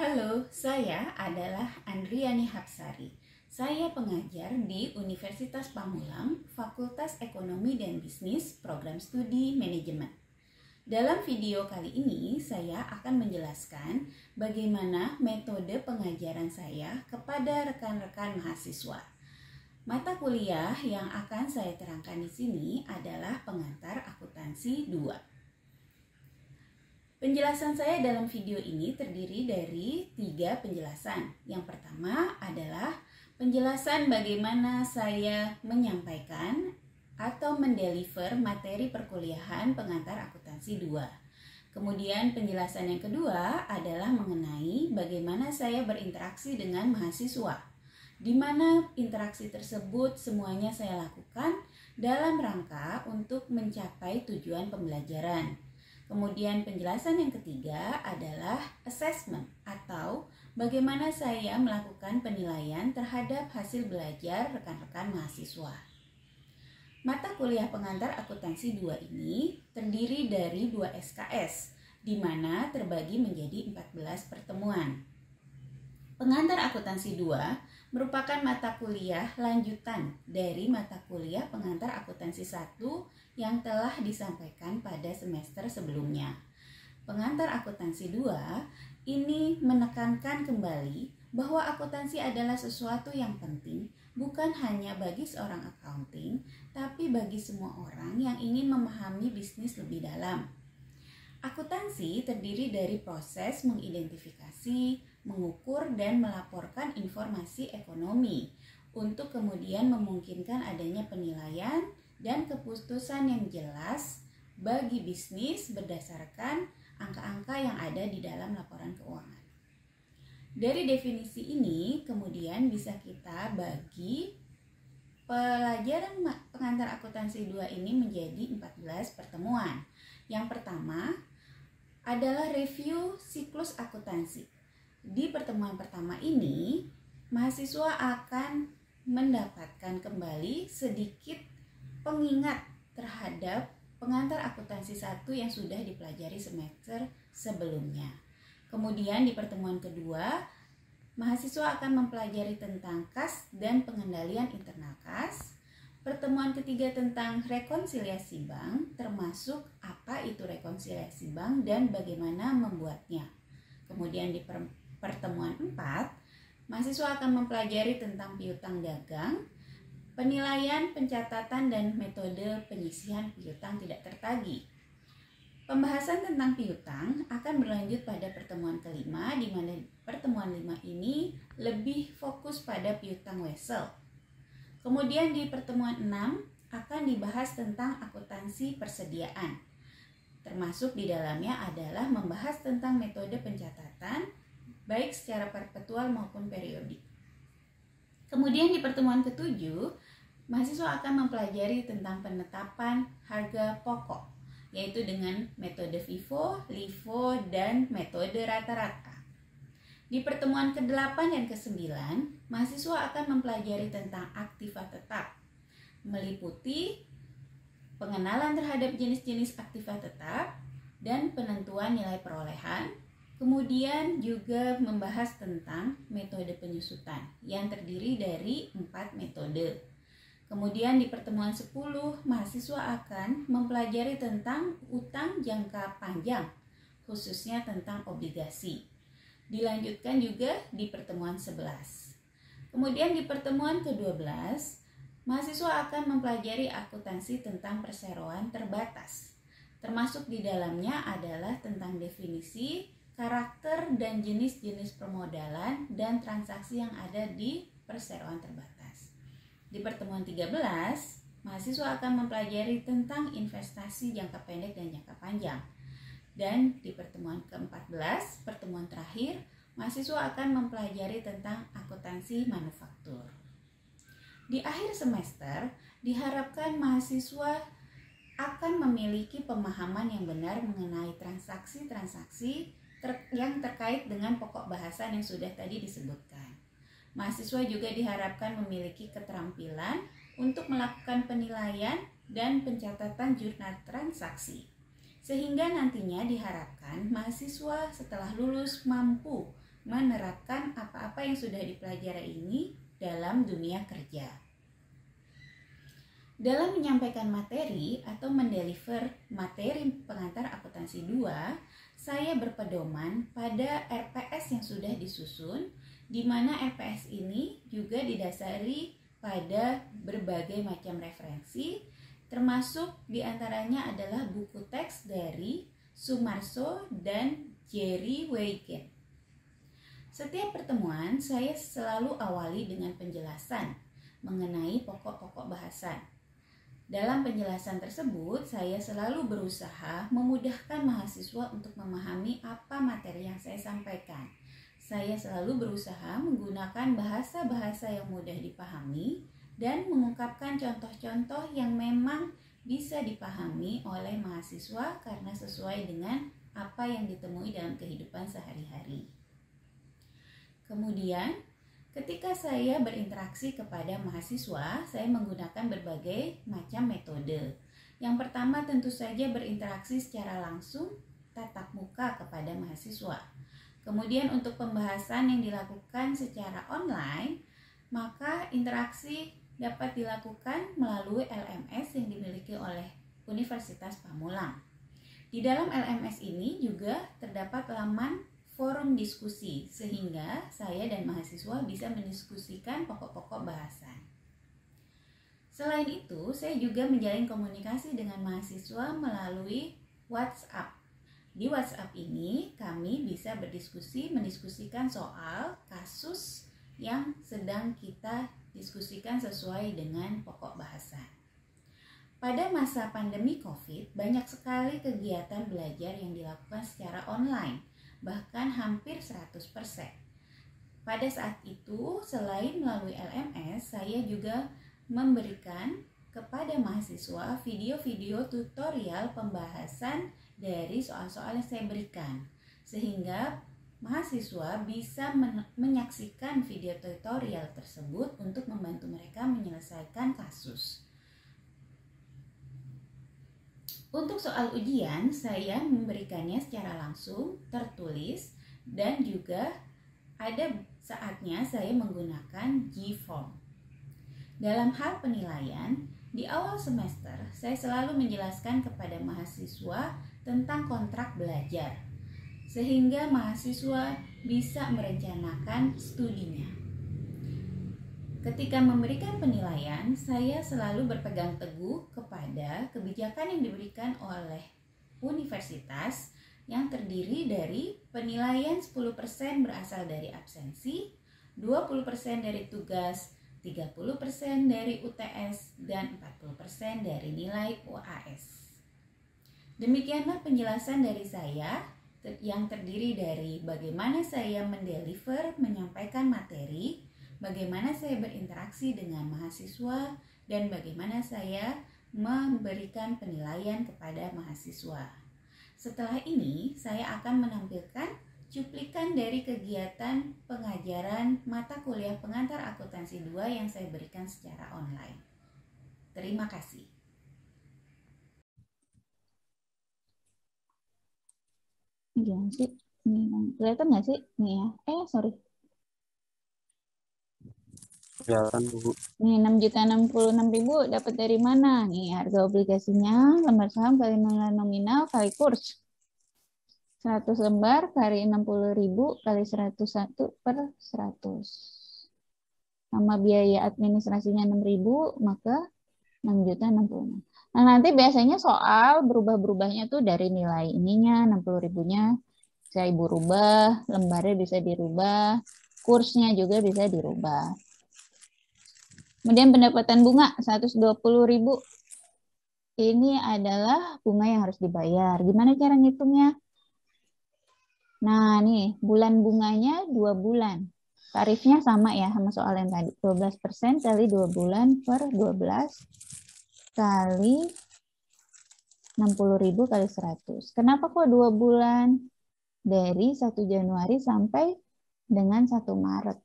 Halo, saya adalah Andriani Hapsari. Saya pengajar di Universitas Pamulang, Fakultas Ekonomi dan Bisnis, Program Studi Manajemen. Dalam video kali ini, saya akan menjelaskan bagaimana metode pengajaran saya kepada rekan-rekan mahasiswa. Mata kuliah yang akan saya terangkan di sini adalah pengantar akuntansi 2. Penjelasan saya dalam video ini terdiri dari 3 penjelasan. Yang pertama adalah penjelasan bagaimana saya menyampaikan atau mendeliver materi perkuliahan pengantar akuntansi 2. Kemudian penjelasan yang kedua adalah mengenai bagaimana saya berinteraksi dengan mahasiswa, di mana interaksi tersebut semuanya saya lakukan dalam rangka untuk mencapai tujuan pembelajaran. Kemudian penjelasan yang ketiga adalah assessment atau bagaimana saya melakukan penilaian terhadap hasil belajar rekan-rekan mahasiswa. Mata kuliah pengantar akuntansi 2 ini terdiri dari 2 SKS, di mana terbagi menjadi 14 pertemuan. Pengantar akuntansi 2 merupakan mata kuliah lanjutan dari mata kuliah pengantar akuntansi 1 yang telah disampaikan pada semester sebelumnya. Pengantar akuntansi 2 ini menekankan kembali bahwa akuntansi adalah sesuatu yang penting bukan hanya bagi seorang accounting, tapi bagi semua orang yang ingin memahami bisnis lebih dalam. Akuntansi terdiri dari proses mengidentifikasi, mengukur, dan melaporkan informasi ekonomi untuk kemudian memungkinkan adanya penilaian dan keputusan yang jelas bagi bisnis berdasarkan angka-angka yang ada di dalam laporan keuangan. Dari definisi ini kemudian bisa kita bagi pelajaran pengantar akuntansi 2 ini menjadi 14 pertemuan. Yang pertama adalah review siklus akuntansi. Di pertemuan pertama ini, mahasiswa akan mendapatkan kembali sedikit pengingat terhadap pengantar akuntansi 1 yang sudah dipelajari semester sebelumnya. Kemudian di pertemuan kedua, mahasiswa akan mempelajari tentang kas dan pengendalian internal kas. Pertemuan ketiga tentang rekonsiliasi bank, termasuk apa itu rekonsiliasi bank dan bagaimana membuatnya. Kemudian di pertemuan 4, mahasiswa akan mempelajari tentang piutang dagang, penilaian, pencatatan, dan metode penyisihan piutang tidak tertagih. Pembahasan tentang piutang akan berlanjut pada pertemuan kelima, di mana pertemuan 5 ini lebih fokus pada piutang wesel. Kemudian di pertemuan 6 akan dibahas tentang akuntansi persediaan. Termasuk di dalamnya adalah membahas tentang metode pencatatan, baik secara perpetual maupun periodik. Kemudian di pertemuan ke-7, mahasiswa akan mempelajari tentang penetapan harga pokok, yaitu dengan metode FIFO, LIFO, dan metode rata-rata. Di pertemuan ke-8 dan ke-9, mahasiswa akan mempelajari tentang aktiva tetap, meliputi pengenalan terhadap jenis-jenis aktiva tetap dan penentuan nilai perolehan. Kemudian juga membahas tentang metode penyusutan yang terdiri dari 4 metode. Kemudian di pertemuan 10, mahasiswa akan mempelajari tentang utang jangka panjang, khususnya tentang obligasi. Dilanjutkan juga di pertemuan 11. Kemudian di pertemuan ke-12, mahasiswa akan mempelajari akuntansi tentang perseroan terbatas. Termasuk di dalamnya adalah tentang definisi, karakter, dan jenis-jenis permodalan dan transaksi yang ada di perseroan terbatas. Di pertemuan 13, mahasiswa akan mempelajari tentang investasi jangka pendek dan jangka panjang. Dan di pertemuan ke-14, pertemuan terakhir, mahasiswa akan mempelajari tentang akuntansi manufaktur. Di akhir semester, diharapkan mahasiswa akan memiliki pemahaman yang benar mengenai transaksi-transaksi yang terkait dengan pokok bahasan yang sudah tadi disebutkan. Mahasiswa juga diharapkan memiliki keterampilan untuk melakukan penilaian dan pencatatan jurnal transaksi. Sehingga nantinya diharapkan mahasiswa setelah lulus mampu menerapkan apa-apa yang sudah dipelajari ini dalam dunia kerja. Dalam menyampaikan materi atau mendeliver materi pengantar akuntansi 2, saya berpedoman pada RPS yang sudah disusun, di mana RPS ini juga didasari pada berbagai macam referensi, termasuk diantaranya adalah buku teks dari Sumarso dan Jerry Weigen. Setiap pertemuan saya selalu awali dengan penjelasan mengenai pokok-pokok bahasan. Dalam penjelasan tersebut, saya selalu berusaha memudahkan mahasiswa untuk memahami apa materi yang saya sampaikan. Saya selalu berusaha menggunakan bahasa-bahasa yang mudah dipahami dan mengungkapkan contoh-contoh yang memang bisa dipahami oleh mahasiswa karena sesuai dengan apa yang ditemui dalam kehidupan sehari-hari. Kemudian, ketika saya berinteraksi kepada mahasiswa, saya menggunakan berbagai macam metode. Yang pertama tentu saja berinteraksi secara langsung, tatap muka kepada mahasiswa. Kemudian untuk pembahasan yang dilakukan secara online, maka interaksi dapat dilakukan melalui LMS yang dimiliki oleh Universitas Pamulang. Di dalam LMS ini juga terdapat laman forum diskusi, sehingga saya dan mahasiswa bisa mendiskusikan pokok-pokok bahasan. Selain itu, saya juga menjalin komunikasi dengan mahasiswa melalui WhatsApp. Di WhatsApp ini, kami bisa mendiskusikan soal kasus yang sedang kita diskusikan sesuai dengan pokok bahasan. Pada masa pandemi COVID, banyak sekali kegiatan belajar yang dilakukan secara online, bahkan hampir 100%. Pada saat itu, selain melalui LMS, saya juga memberikan kepada mahasiswa video-video tutorial pembahasan dari soal-soal yang saya berikan, sehingga mahasiswa bisa menyaksikan video tutorial tersebut untuk membantu mereka menyelesaikan kasus. Untuk soal ujian, saya memberikannya secara langsung, tertulis, dan juga ada saatnya saya menggunakan G-Form. Dalam hal penilaian, di awal semester saya selalu menjelaskan kepada mahasiswa tentang kontrak belajar, sehingga mahasiswa bisa merencanakan studinya. Ketika memberikan penilaian, saya selalu berpegang teguh kepada kebijakan yang diberikan oleh universitas yang terdiri dari penilaian 10% berasal dari absensi, 20% dari tugas, 30% dari UTS, dan 40% dari nilai UAS. Demikianlah penjelasan dari saya yang terdiri dari bagaimana saya menyampaikan materi, bagaimana saya berinteraksi dengan mahasiswa, dan bagaimana saya memberikan penilaian kepada mahasiswa. Setelah ini, saya akan menampilkan cuplikan dari kegiatan pengajaran mata kuliah pengantar akuntansi 2 yang saya berikan secara online. Terima kasih. Gimana sih? Nih, kelihatan nggak sih? Nih ya. Sorry. Kelihatan, Bu. Nih 6.066.000 dapat dari mana? Nih harga obligasinya lembar saham kali nilai nominal kali kurs. 100 lembar kali 60.000 kali 101 per 100. Sama biaya administrasinya 6.000, maka 6.066. Nah, nanti biasanya soal berubah-berubahnya tuh dari nilai ininya, 60.000-nya bisa Ibu rubah, lembarnya bisa dirubah, kursnya juga bisa dirubah. Kemudian pendapatan bunga 120.000. Ini adalah bunga yang harus dibayar. Gimana cara ngitungnya? Nah, nih bulan bunganya 2 bulan. Tarifnya sama ya sama soal yang tadi. 12% kali 2 bulan per 12 kali 60.000 kali 100. Kenapa kok 2 bulan? Dari 1 Januari sampai dengan 1 Maret.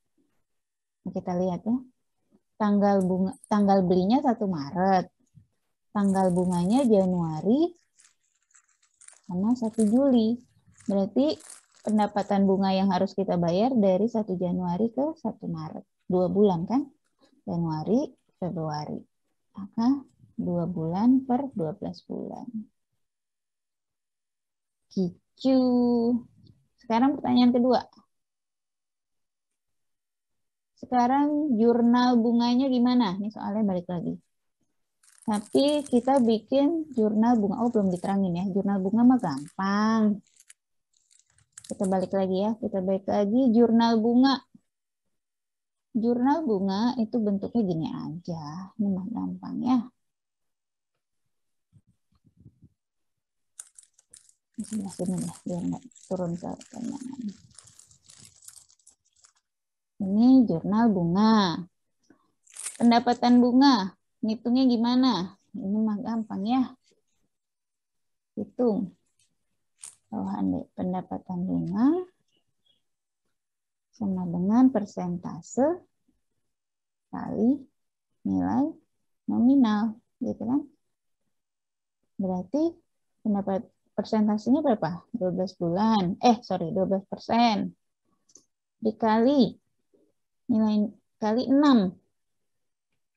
Nah, kita lihat ya. Tanggal belinya 1 Maret. Tanggal bunganya Januari sama 1 Juli. Berarti pendapatan bunga yang harus kita bayar dari 1 Januari ke 1 Maret. 2 bulan kan? Januari, Februari. Maka 2 bulan per 12 bulan. Gitu. Sekarang pertanyaan kedua. Sekarang jurnal bunganya gimana? Ini soalnya balik lagi. Tapi kita bikin jurnal bunga. Oh, belum diterangin ya. Jurnal bunga mah gampang. Kita balik lagi ya. Kita balik lagi jurnal bunga. Jurnal bunga itu bentuknya gini aja. Ini mah gampang ya. Sebelah sini ya, biar nggak turun ke kanan. Ini jurnal bunga. Pendapatan bunga. Ngitungnya gimana? Ini mah gampang ya. Hitung. Bawahan deh. Pendapatan bunga sama dengan persentase kali nilai nominal. Gitu kan? Berarti persentasenya berapa? 12 bulan. 12%. Dikali nilai kali 6.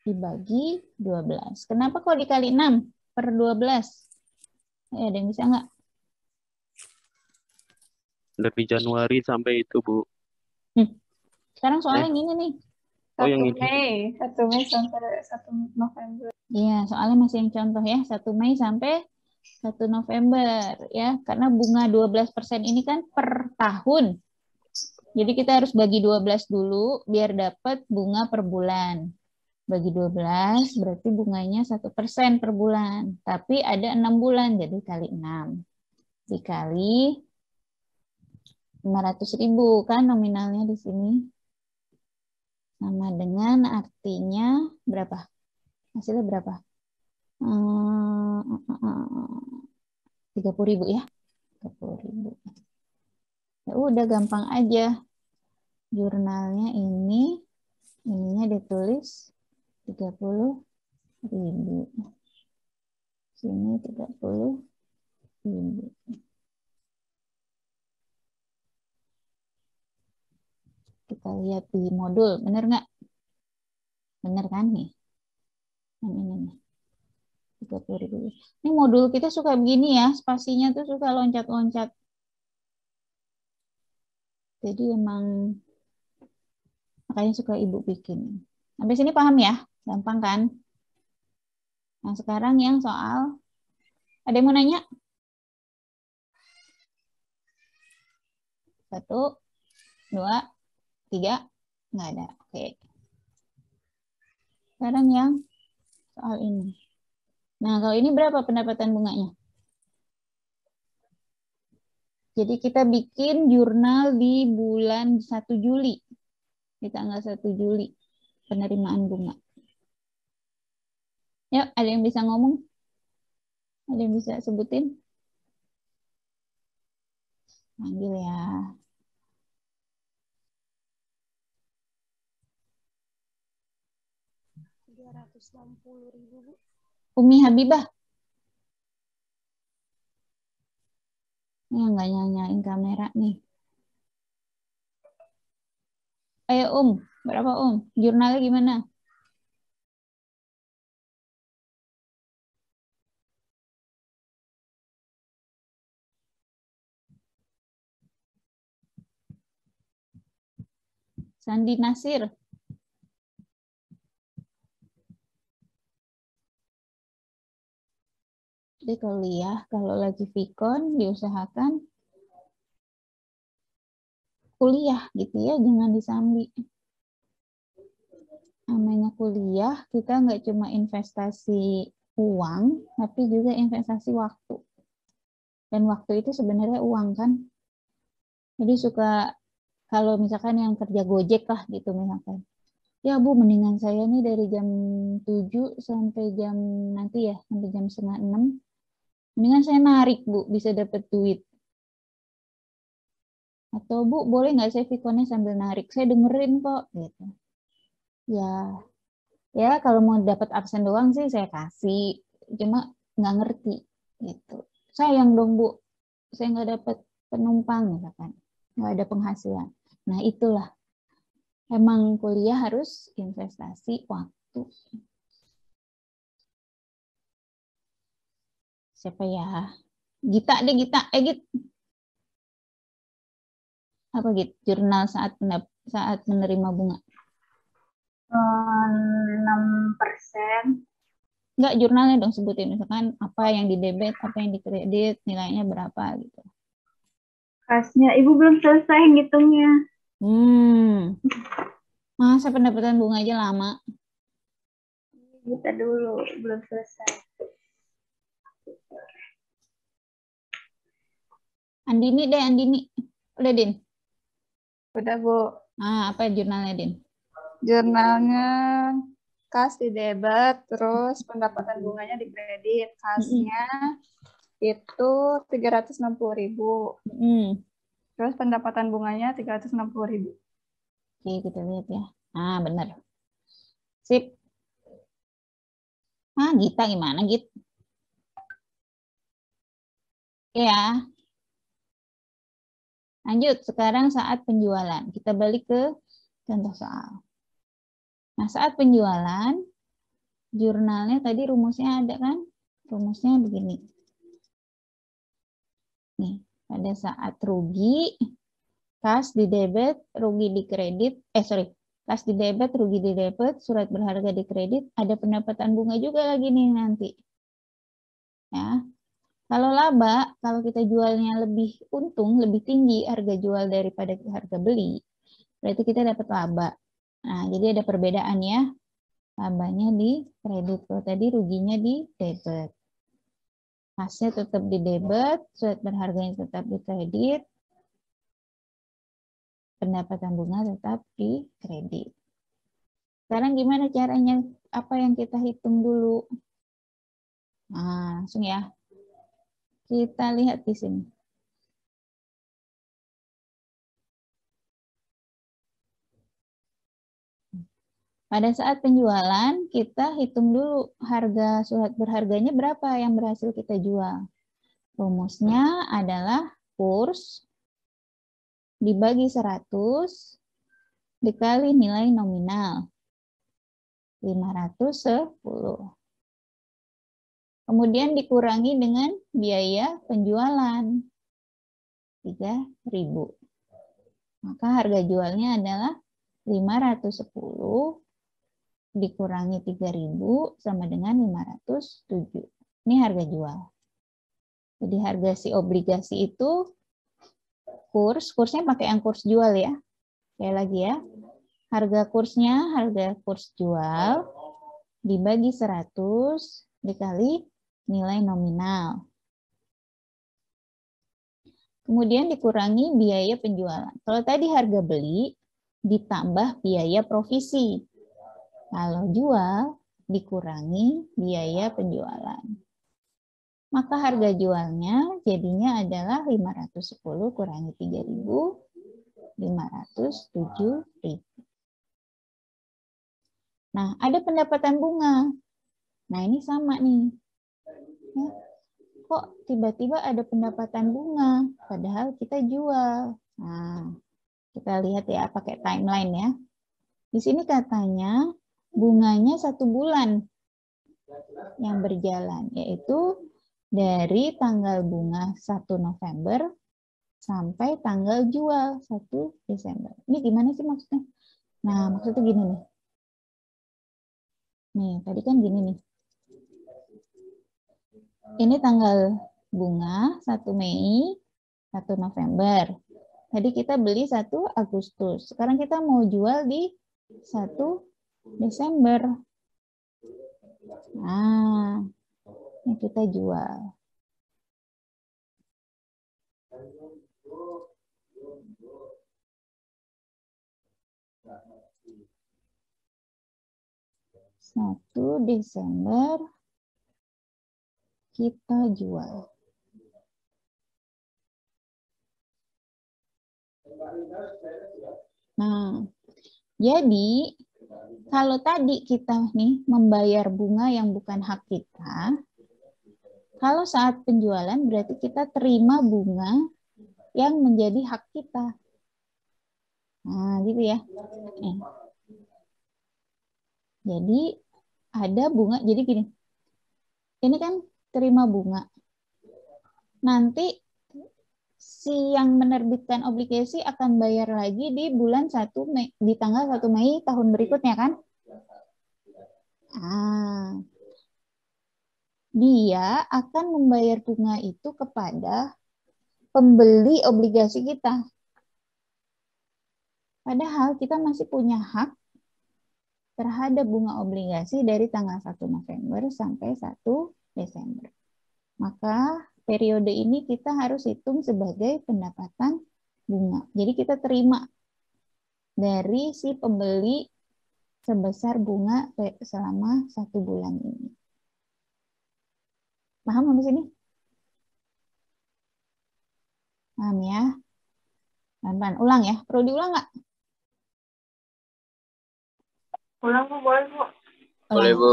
Dibagi 12. Kenapa kok dikali 6 per 12? Ada yang bisa nggak? Dari Januari sampai itu, Bu. Sekarang soalnya gini nih. Oh, yang 1 ini. Mei. 1 Mei sampai 1 November. Iya, soalnya masih yang contoh ya. 1 Mei sampai 1 November. Ya, karena bunga 12% ini kan per tahun. Jadi kita harus bagi 12 dulu biar dapat bunga per bulan. Bagi 12 berarti bunganya 1% per bulan. Tapi ada 6 bulan, jadi kali 6. Dikali 500.000 kan nominalnya di sini. Sama dengan artinya berapa? Hasilnya berapa? 30.000 ya. 30.000. Ya udah gampang aja. Jurnalnya ininya ditulis 30.000. Sini 30.000. Kita lihat di modul, bener nggak? Bener kan nih? Ini nih. 30.000. Ini modul kita suka begini ya, spasinya tuh suka loncat-loncat. Jadi emang makanya suka ibu bikin. Sampai sini paham ya? Gampang kan? Nah sekarang yang soal, ada yang mau nanya? 1, 2, 3, nggak ada. Oke. Sekarang yang soal ini. Nah kalau ini berapa pendapatan bunganya? Jadi kita bikin jurnal di bulan 1 Juli. Di tanggal 1 Juli. Penerimaan bunga. Yuk, ada yang bisa ngomong? Ada yang bisa sebutin? Panggil ya. Rp360.000, Bu. Umi Habibah. Ini nggak nyanyain kamera nih. Ayo berapa Jurnalnya gimana? Sandi Nasir. Jadi kalau lagi Vikon diusahakan kuliah gitu ya, jangan disambi. Namanya kuliah, kita nggak cuma investasi uang, tapi juga investasi waktu. Dan waktu itu sebenarnya uang kan. Jadi suka kalau misalkan yang kerja Gojek lah gitu misalkan. Ya Bu, mendingan saya nih dari jam 7 sampai jam nanti ya, sampai jam 5:30. Mendingan saya narik Bu, bisa dapat duit. Atau Bu, boleh nggak saya Vikonnya sambil narik? Saya dengerin kok gitu. Ya kalau mau dapat absen doang sih saya kasih. Cuma nggak ngerti gitu. Sayang dong Bu, saya nggak dapat penumpang misalkan. nggak ada penghasilan. Nah, itulah. Emang kuliah harus investasi waktu. Siapa ya? Gita deh, Gita. Git. Apa Git? Jurnal saat menerima bunga. 6%. Enggak, jurnalnya dong sebutin. Misalkan apa yang didebet, apa yang dikredit, nilainya berapa gitu. Kasnya, Ibu belum selesai ngitungnya. Masa pendapatan bunga aja lama? Kita dulu, belum selesai. Andini deh, Andini. Udah, Din? Udah, Bu. Apa jurnalnya, Din? Jurnalnya kas di debit, terus pendapatan bunganya di kredit. Kasnya itu 360.000. Terus pendapatan bunganya 360.000. Oke, kita lihat ya. Benar. Sip. Gita gimana, Git? Oke ya. Lanjut, sekarang saat penjualan. Kita balik ke contoh soal. Nah, saat penjualan, jurnalnya tadi rumusnya ada kan? Rumusnya begini. Nih, pada saat rugi, kas di debit, rugi di kredit. Kas di debit, rugi di debit, surat berharga di kredit, ada pendapatan bunga juga lagi nih nanti. Ya. Kalau laba, kalau kita jualnya lebih untung, lebih tinggi harga jual daripada harga beli, berarti kita dapat laba. Nah, jadi ada perbedaan ya. Labanya di kredit, kalau tadi ruginya di debit. Kasnya tetap di debit, surat berharganya tetap di kredit, pendapatan bunga tetap di kredit. Sekarang gimana caranya? Apa yang kita hitung dulu? Nah, langsung ya. Kita lihat di sini. Pada saat penjualan, kita hitung dulu harga surat berharganya berapa yang berhasil kita jual. Rumusnya adalah kurs dibagi 100 dikali nilai nominal. 510. Kemudian dikurangi dengan biaya penjualan. 3.000. Maka harga jualnya adalah 510 dikurangi 3.000 sama dengan 507. Ini harga jual. Jadi harga si obligasi itu kursnya pakai yang kurs jual ya. Sekali lagi ya. Harga kurs jual dibagi 100 dikali nilai nominal. Kemudian dikurangi biaya penjualan. Kalau tadi harga beli ditambah biaya provisi. Kalau jual dikurangi biaya penjualan. Maka harga jualnya jadinya adalah 510 kurangi 3.000, 507.000. Nah, ada pendapatan bunga. Nah, ini sama nih. Ya, kok tiba-tiba ada pendapatan bunga, padahal kita jual. Nah, kita lihat ya, pakai timeline ya. Di sini katanya bunganya 1 bulan yang berjalan, yaitu dari tanggal bunga 1 November sampai tanggal jual 1 Desember. Ini gimana sih maksudnya? Nah, maksudnya gini nih. Nih, tadi kan gini nih. Ini tanggal bunga 1 Mei, 1 November. Tadi kita beli 1 Agustus. Sekarang kita mau jual di 1 Desember. Nah, ini kita jual. Satu Desember kita jual. Nah, jadi kalau tadi kita nih membayar bunga yang bukan hak kita, kalau saat penjualan berarti kita terima bunga yang menjadi hak kita. Nah, gitu ya. Jadi ada bunga, jadi gini. Ini kan terima bunga. Nanti si yang menerbitkan obligasi akan bayar lagi di bulan 1 Mei, di tanggal 1 Mei tahun berikutnya kan? Dia akan membayar bunga itu kepada pembeli obligasi kita. Padahal kita masih punya hak terhadap bunga obligasi dari tanggal 1 November sampai 1 Desember. Maka periode ini kita harus hitung sebagai pendapatan bunga. Jadi kita terima dari si pembeli sebesar bunga selama 1 bulan ini. Paham sampai sini? Paham ya? Pelan-pelan. Ulang ya. Perlu diulang nggak? Ulang Bu, boleh Bu. Boleh, Bu.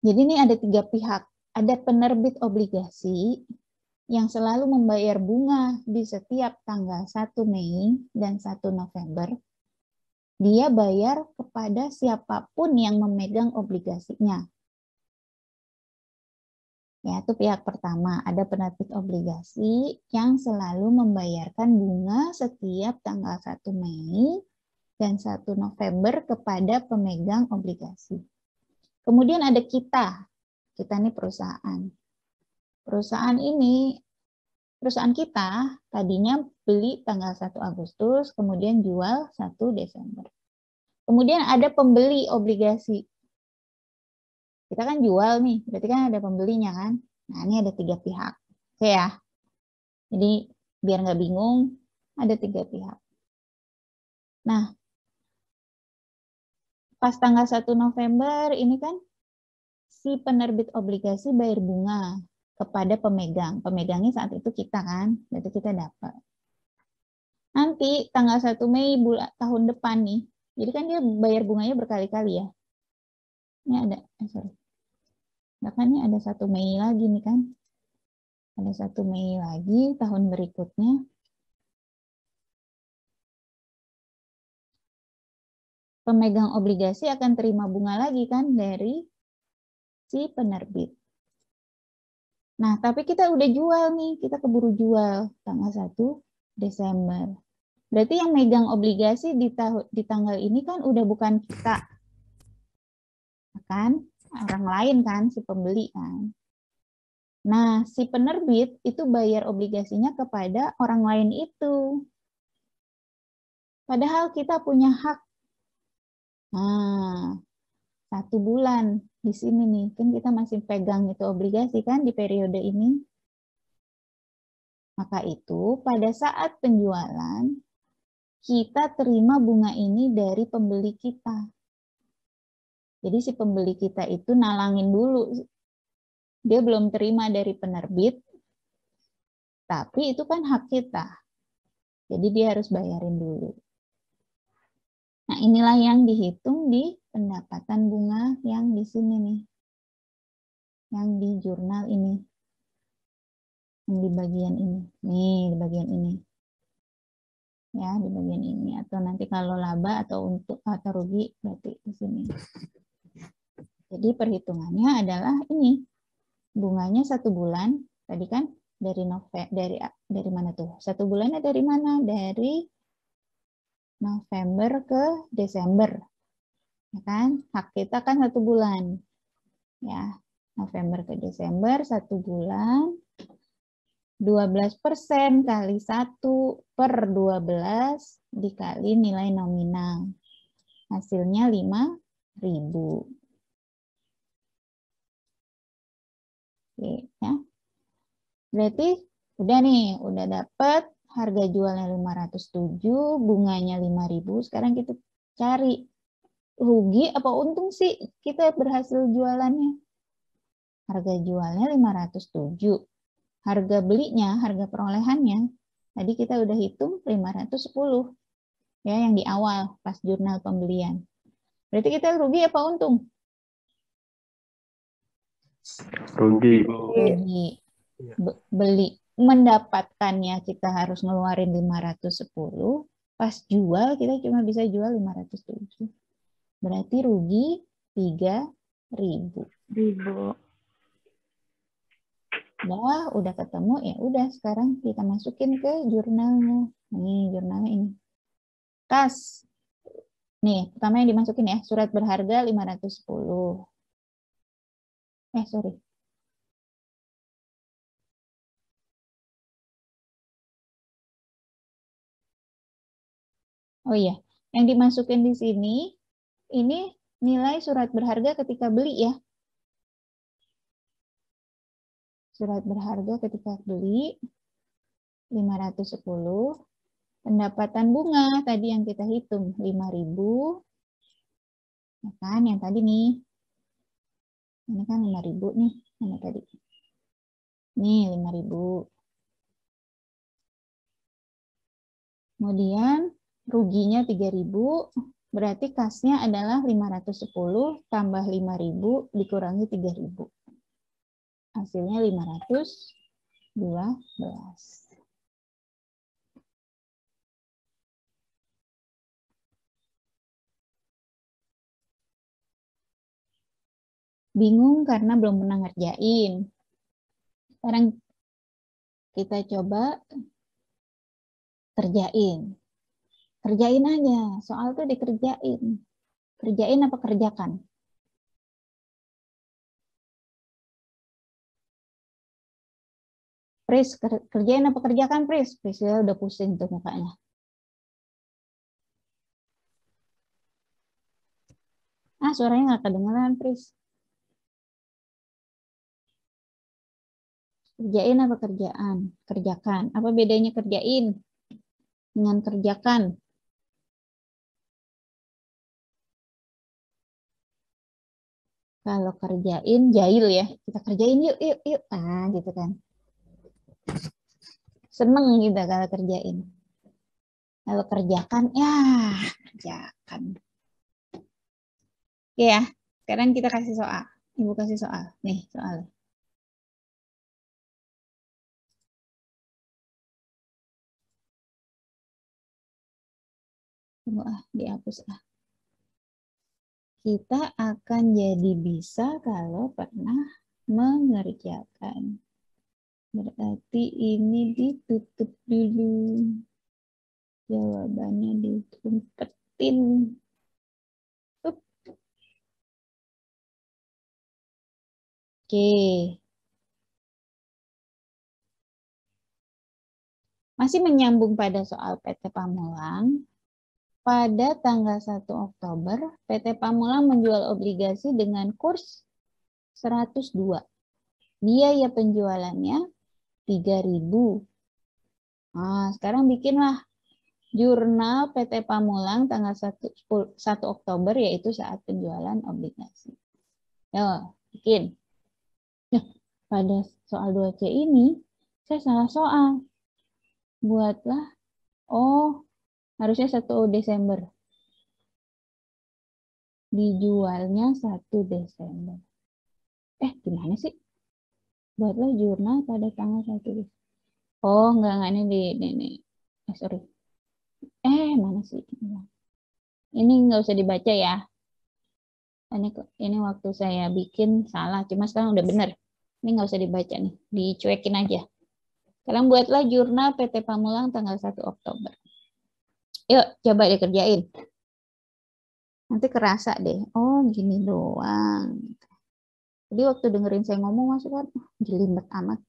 Jadi ini ada 3 pihak. Ada penerbit obligasi yang selalu membayar bunga di setiap tanggal 1 Mei dan 1 November. Dia bayar kepada siapapun yang memegang obligasinya. Ya, itu pihak pertama. Ada penerbit obligasi yang selalu membayarkan bunga setiap tanggal 1 Mei dan 1 November kepada pemegang obligasi. Kemudian ada kita. Kita ini perusahaan. Perusahaan kita tadinya beli tanggal 1 Agustus, kemudian jual 1 Desember. Kemudian ada pembeli obligasi. Kita kan jual nih, berarti kan ada pembelinya kan. Nah, ini ada 3 pihak. Oke ya. Jadi biar nggak bingung, ada 3 pihak. Nah, pas tanggal 1 November ini kan si penerbit obligasi bayar bunga kepada pemegang. Pemegangnya saat itu kita kan, berarti kita dapat. Nanti tanggal 1 Mei tahun depan nih, jadi kan dia bayar bunganya berkali-kali ya. Ini ada, Nah kan ini ada 1 Mei lagi nih kan. Ada 1 Mei lagi tahun berikutnya. Pemegang obligasi akan terima bunga lagi kan dari si penerbit. Nah, tapi kita udah jual nih, kita keburu jual tanggal 1 Desember. Berarti yang megang obligasi di tanggal ini kan udah bukan kita. Kan? Orang lain kan, si pembeli kan. Nah, si penerbit itu bayar obligasinya kepada orang lain itu. Padahal kita punya hak. Nah, 1 bulan di sini nih, kan kita masih pegang itu obligasi kan di periode ini. Maka itu pada saat penjualan, kita terima bunga ini dari pembeli kita. Jadi si pembeli kita itu nalangin dulu. Dia belum terima dari penerbit, tapi itu kan hak kita. Jadi dia harus bayarin dulu. Nah, inilah yang dihitung di pendapatan bunga yang di sini nih. Yang di jurnal ini. Yang di bagian ini. Nih, di bagian ini. Ya, di bagian ini. Atau nanti kalau laba atau rugi berarti di sini. Jadi perhitungannya adalah ini. Bunganya 1 bulan. Tadi kan dari mana tuh? 1 bulannya dari mana? Dari November ke Desember. Ya kan? Hak kita kan 1 bulan. Ya, November ke Desember 1 bulan. 12% kali 1 per 12 dikali nilai nominal. Hasilnya 5.000. Oke, ya. Berarti udah nih, udah dapat harga jualnya 507, bunganya 5.000. Sekarang kita cari rugi apa untung sih kita berhasil jualannya. Harga jualnya 507. Harga belinya, harga perolehannya, tadi kita udah hitung 510. Ya, yang di awal pas jurnal pembelian. Berarti kita rugi apa untung? Rugi. Rugi. beli. Mendapatkannya kita harus ngeluarin 510, pas jual kita cuma bisa jual 507. Berarti rugi 3.000. Udah ketemu, ya udah sekarang kita masukin ke jurnalnya. Nih jurnalnya ini. Kas. Nih, pertama yang dimasukin ya, surat berharga 510. Sorry. Oh iya, yang dimasukin di sini, ini nilai surat berharga ketika beli ya. Surat berharga ketika beli 510. Pendapatan bunga tadi yang kita hitung 5.000. Ya kan, yang tadi nih. Ini kan 5.000 nih, mana tadi? Nih 5.000. Kemudian ruginya 3.000, berarti kasnya adalah 510 tambah 5.000 dikurangi 3.000. Hasilnya 512. Bingung karena belum pernah ngerjain. Sekarang kita coba kerjain. Kerjain aja, soal tuh dikerjain. Kerjain apa kerjakan? Pris, kerjain apa kerjakan, Pris? Pris ya udah pusing tuh mukanya. Suaranya nggak kedengeran, Pris. Kerjain apa kerjaan? Kerjakan. Apa bedanya kerjain dengan kerjakan? Kalau kerjain, jahil ya. Kita kerjain yuk, yuk, yuk. Gitu kan. Seneng gitu kalau kerjain. Kalau kerjakan, ya kerjakan. Oke ya, sekarang kita kasih soal. Ibu kasih soal. Nih soal. Tunggu dihapus . Kita akan jadi bisa kalau pernah mengerjakan. Berarti ini ditutup dulu. Jawabannya diumpetin. Oke. Masih menyambung pada soal PT Pamulang. Pada tanggal 1 Oktober, PT Pamulang menjual obligasi dengan kurs 102. Biaya penjualannya 3.000. Sekarang bikinlah jurnal PT Pamulang tanggal 1 Oktober, yaitu saat penjualan obligasi. Yo, bikin. Pada soal 2C ini, saya salah soal. Buatlah, harusnya 1 Desember. Dijualnya 1 Desember. Gimana sih? Buatlah jurnal pada tanggal 1 Desember. Enggak, ini. Sorry. Mana sih? Ini nggak usah dibaca ya. Ini waktu saya bikin salah, cuma sekarang udah benar. Ini nggak usah dibaca nih, dicuekin aja. Sekarang buatlah jurnal PT Pamulang tanggal 1 Oktober. Yuk, coba dikerjain. Nanti kerasa deh, gini doang. Jadi waktu dengerin saya ngomong, masuk kan, jelimet amat.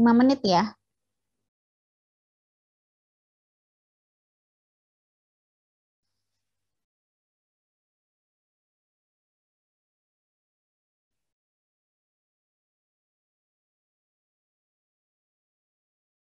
Lima menit ya.